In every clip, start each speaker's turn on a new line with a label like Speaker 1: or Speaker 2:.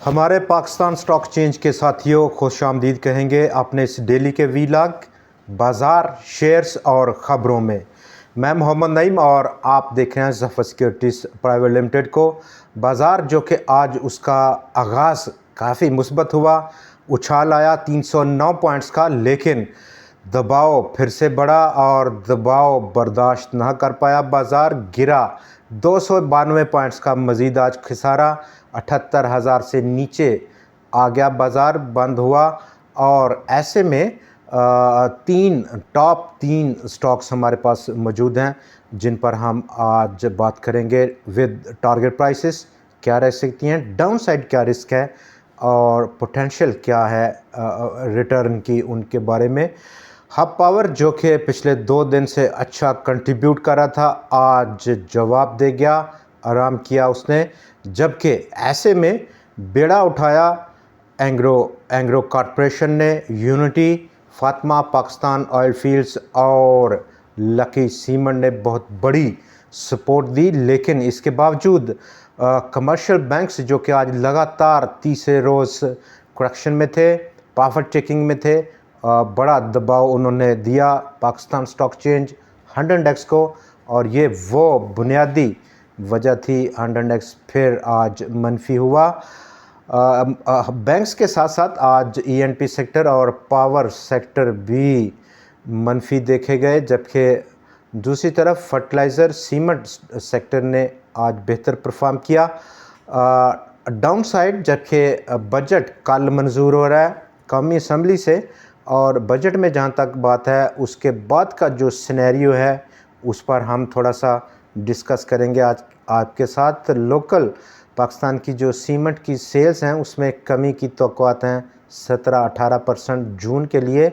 Speaker 1: हमारे Pakistan stock change के साथियों खुश आमदीद कहेंगे अपने इस डेली के वीलॉग बाज़ार शेयर्स और ख़बरों में। मैं मोहम्मद नईम और आप देख रहे हैं ज़फ़र सिक्योरिटीज़ प्राइवेट लिमिटेड को। बाज़ार जो कि आज उसका आगाज़ काफ़ी मुस्बत हुआ, उछाल आया 309 पॉइंट्स का, लेकिन दबाव फिर से बढ़ा और दबाव बर्दाश्त ना कर पाया। बाज़ार गिरा 292 पॉइंट्स का मज़ीद आज खिसारा 78,000 से नीचे आ गया। बाज़ार बंद हुआ और ऐसे में टॉप तीन स्टॉक्स हमारे पास मौजूद हैं जिन पर हम आज बात करेंगे विद टारगेट प्राइसेस क्या रह सकती हैं, डाउन साइड क्या रिस्क है और पोटेंशियल क्या है रिटर्न की, उनके बारे में। हब पावर जो कि पिछले 2 दिन से अच्छा कंट्रीब्यूट कर रहा था, आज जवाब दे गया, आराम किया उसने, जबकि ऐसे में बेड़ा उठाया एंग्रो कॉरपोरेशन ने, unity, Fatima Pakistan oil fields और लकी सीमेंट ने बहुत बड़ी सपोर्ट दी। लेकिन इसके बावजूद कमर्शियल बैंक्स जो कि आज लगातार तीसरे रोज़ करेक्शन में थे, प्रॉफिट चेकिंग में थे, बड़ा दबाव उन्होंने दिया पाकिस्तान स्टॉक चेंज 100 इंडेक्स को, और ये वो बुनियादी वजह थी 100 इंडेक्स फिर आज मनफी हुआ। बैंक्स के साथ साथ आज ईएनपी सेक्टर और पावर सेक्टर भी मनफी देखे गए, जबकि दूसरी तरफ फर्टिलाइज़र सीमेंट सेक्टर ने आज बेहतर परफॉर्म किया। डाउन साइड जबकि बजट कल मंजूर हो रहा है कौमी असम्बली से, और बजट में जहाँ तक बात है उसके बाद का जो सिनेरियो है उस पर हम थोड़ा सा डिस्कस करेंगे आज आपके साथ। लोकल पाकिस्तान की जो सीमेंट की सेल्स हैं उसमें कमी की तौक़्क़ात हैं 17-18% जून के लिए,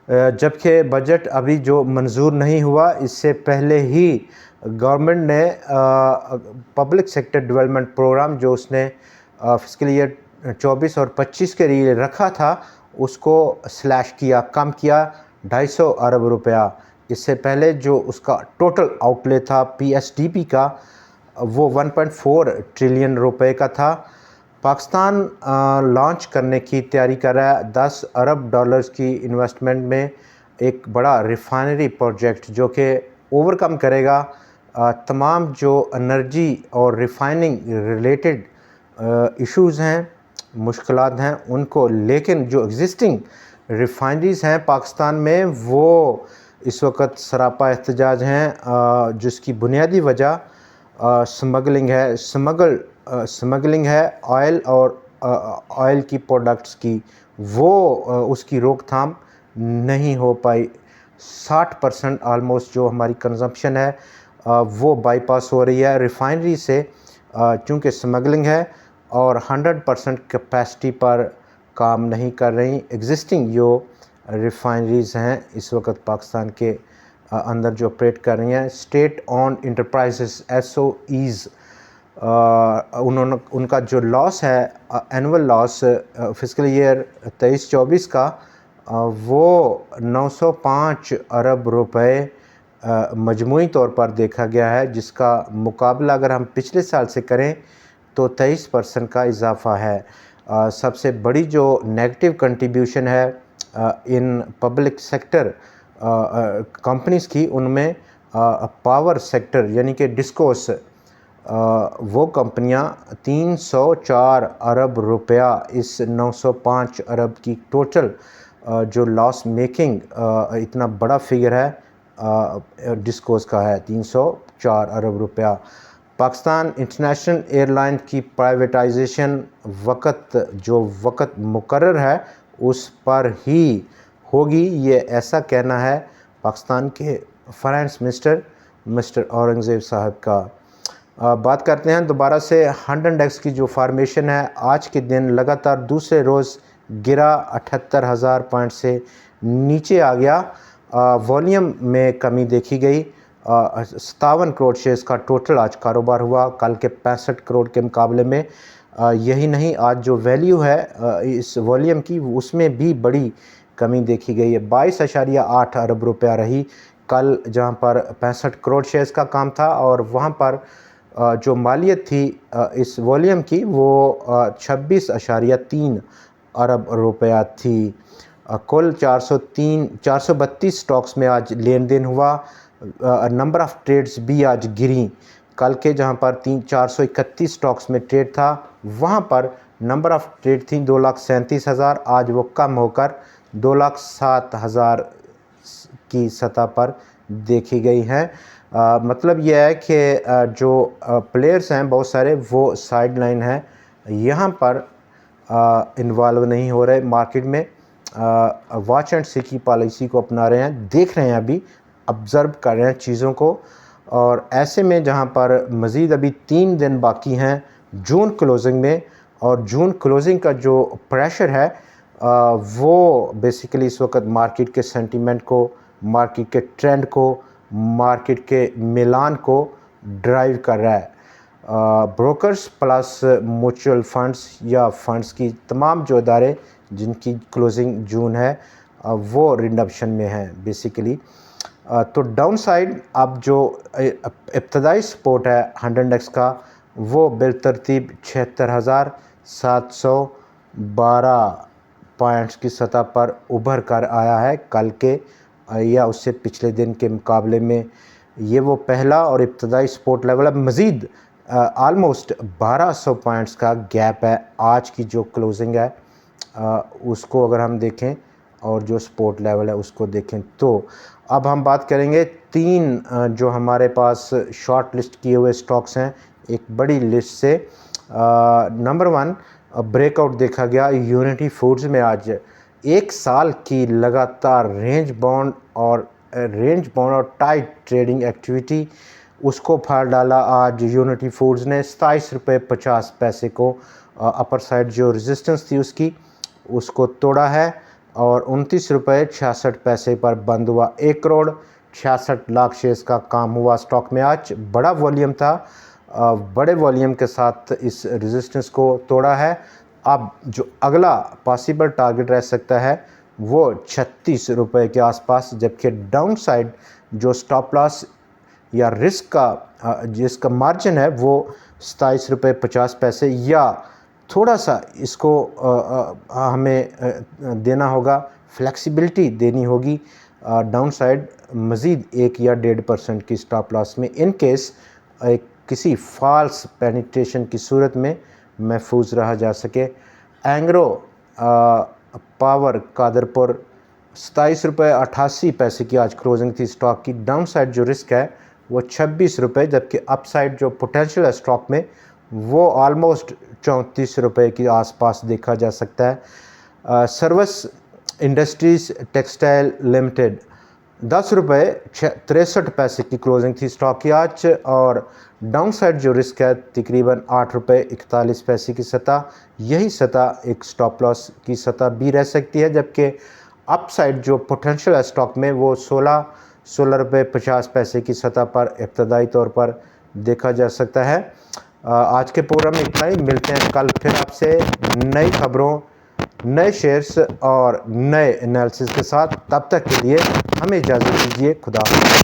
Speaker 1: जबकि बजट अभी जो मंजूर नहीं हुआ, इससे पहले ही गवर्नमेंट ने पब्लिक सेक्टर डेवलपमेंट प्रोग्राम जो उसने फिस्कल ईयर 24 और 25 के लिए रखा था उसको स्लैश किया, कम किया 250 अरब रुपया। इससे पहले जो उसका टोटल आउटले था पीएसडीपी का वो 1.4 ट्रिलियन रुपए का था। पाकिस्तान लॉन्च करने की तैयारी कर रहा है 10 अरब डॉलर्स की इन्वेस्टमेंट में एक बड़ा रिफाइनरी प्रोजेक्ट जो कि ओवरकम करेगा तमाम जो एनर्जी और रिफाइनिंग रिलेटेड इश्यूज़ हैं, मुश्किलात हैं उनको। लेकिन जो एग्जिस्टिंग रिफाइनरीज़ हैं पाकिस्तान में वो इस वक्त सरापा एहतजाज हैं, जिसकी बुनियादी वजह स्मगलिंग है ऑयल और ऑयल की प्रोडक्ट्स की, वो उसकी रोकथाम नहीं हो पाई। 60% आलमोस्ट जो हमारी कंजम्पशन है वो बाईपास हो रही है रिफाइनरी से, चूँकि स्मगलिंग है और 100% कैपेसिटी पर काम नहीं कर रही एग्जिस्टिंग जो रिफाइनरीज़ हैं इस वक्त पाकिस्तान के अंदर जो ऑपरेट कर रही हैं। स्टेट ऑन इंटरप्राइजेस SOEs, उनका जो लॉस है एनुअल लॉस फिस्कल ईयर 23-24 का वो 905 अरब रुपए मजमूई तौर पर देखा गया है, जिसका मुकाबला अगर हम पिछले साल से करें तो 23% का इजाफा है। सबसे बड़ी जो नेगेटिव कंट्रीब्यूशन है इन पब्लिक सेक्टर कंपनीज़ की, उनमें पावर सेक्टर यानी कि डिस्कोस, वो कंपनियां 304 अरब रुपया इस 905 अरब की टोटल जो लॉस मेकिंग इतना बड़ा फिगर है डिस्कोस का है 304 अरब रुपया। पाकिस्तान इंटरनेशनल एयरलाइन की प्राइवेटाइजेशन वक़्त मुकर्रर है उस पर ही होगी, ये ऐसा कहना है पाकिस्तान के फाइनेंस मिनिस्टर मिस्टर औरंगज़ेब साहब का। बात करते हैं दोबारा से 100 इंडेक्स की जो फार्मेशन है, आज के दिन लगातार दूसरे रोज़ गिरा 78,000 पॉइंट से नीचे आ गया। वॉल्यूम में कमी देखी गई, 57 करोड़ शेयर्स का टोटल आज कारोबार हुआ कल के 65 करोड़ के मुकाबले में। यही नहीं, आज जो वैल्यू है इस वॉल्यूम की उसमें भी बड़ी कमी देखी गई है, 22.8 अरब रुपया रही कल, जहां पर 65 करोड़ शेयर्स का काम था और वहां पर जो मालियत थी इस वॉल्यूम की वो 26.3 अरब रुपया थी। कुल 432 स्टॉक्स में आज लेन देन हुआ। नंबर ऑफ़ ट्रेड्स भी आज गिरी। कल के जहां पर 431 स्टॉक्स में ट्रेड था वहां पर नंबर ऑफ़ ट्रेड थी 2,37,000, आज वो कम होकर 2,07,000 की सतह पर देखी गई हैं। मतलब यह है कि जो प्लेयर्स हैं बहुत सारे वो साइड लाइन हैं, यहाँ पर इन्वॉल्व नहीं हो रहे मार्केट में, वॉच एंड सी की पॉलिसी को अपना रहे हैं, देख रहे हैं, अभी ऑब्ज़र्व कर रहे हैं चीज़ों को। और ऐसे में जहाँ पर मज़ीद अभी 3 दिन बाकी हैं जून क्लोजिंग में, और जून क्लोजिंग का जो प्रेशर है वो बेसिकली इस वक्त मार्केट के सेंटीमेंट को, मार्केट के ट्रेंड को, मार्केट के मिलान को ड्राइव कर रहा है। ब्रोकर्स प्लस म्यूचुअल फंड्स या फंड्स की तमाम जो इदारे जिनकी क्लोजिंग जून है वो रिडम्पशन में हैं बेसिकली। तो डाउन साइड अब जो इब्तदाई सपोर्ट है 100 इंडेक्स का वो बिलतरतीब 76,712 पॉइंट्स की सतह पर उभर कर आया है। कल के या उससे पिछले दिन के मुकाबले में ये वो पहला और इब्तदाई सपोर्ट लेवल है। मज़ीद आलमोस्ट 1200 पॉइंट्स का गैप है। आज की जो क्लोजिंग है उसको अगर हम देखें और जो सपोर्ट लेवल है उसको देखें, तो अब हम बात करेंगे 3 जो हमारे पास शॉर्ट लिस्ट किए हुए स्टॉक्स हैं एक बड़ी लिस्ट से। नंबर 1 ब्रेकआउट देखा गया यूनिटी फूड्स में। आज 1 साल की लगातार रेंज बाउंड और टाइट ट्रेडिंग एक्टिविटी उसको फाड़ डाला आज यूनिटी फूड्स ने। 27 रुपये 50 पैसे को अपर साइड जो रेजिस्टेंस थी उसको तोड़ा है और 29 रुपये 66 पैसे पर बंद हुआ। 1 करोड़ 66 लाख शेयर्स का काम हुआ स्टॉक में। आज बड़ा वॉल्यूम था, बड़े वॉल्यूम के साथ इस रेजिस्टेंस को तोड़ा है। अब जो अगला पॉसिबल टारगेट रह सकता है वो 36 रुपये के आसपास, जबकि डाउन साइड जो स्टॉप लॉस या रिस्क का जिसका मार्जिन है वो 27 रुपये 50 पैसे, या थोड़ा सा इसको हमें देना होगा, फ्लेक्सिबिलिटी देनी होगी डाउन साइड मज़ीद 1 या 1.5% की स्टॉप लॉस में, इन केस किसी फॉल्स पेनिट्रेशन की सूरत में महफूज रहा जा सके। एंग्रो पावर कादरपुर 27 रुपये 88 पैसे की आज क्लोजिंग थी स्टॉक की। डाउन साइड जो रिस्क है वो 26 रुपये, जबकि अपसाइड जो पोटेंशियल है स्टॉक में वो आलमोस्ट 34 रुपये के आसपास देखा जा सकता है। सर्विस इंडस्ट्रीज़ टेक्सटाइल लिमिटेड 10 रुपये 63 पैसे की क्लोजिंग थी स्टॉक की आज, और डाउन साइड जो रिस्क है तकरीबन 8 रुपये 41 पैसे की सतह, यही सतह एक स्टॉप लॉस की सतह भी रह सकती है। जबकि अप साइड जो पोटेंशियल है स्टॉक में वो 16 रुपये 50 पैसे की सतह पर इब्तदाई तौर पर देखा जा सकता है। आज के प्रोग्राम में इतना ही। मिलते हैं कल फिर आपसे नई खबरों, नए शेयर्स और नए एनालिसिस के साथ। तब तक के लिए हमें इजाज़त दीजिए। खुदा हाफ़िज़।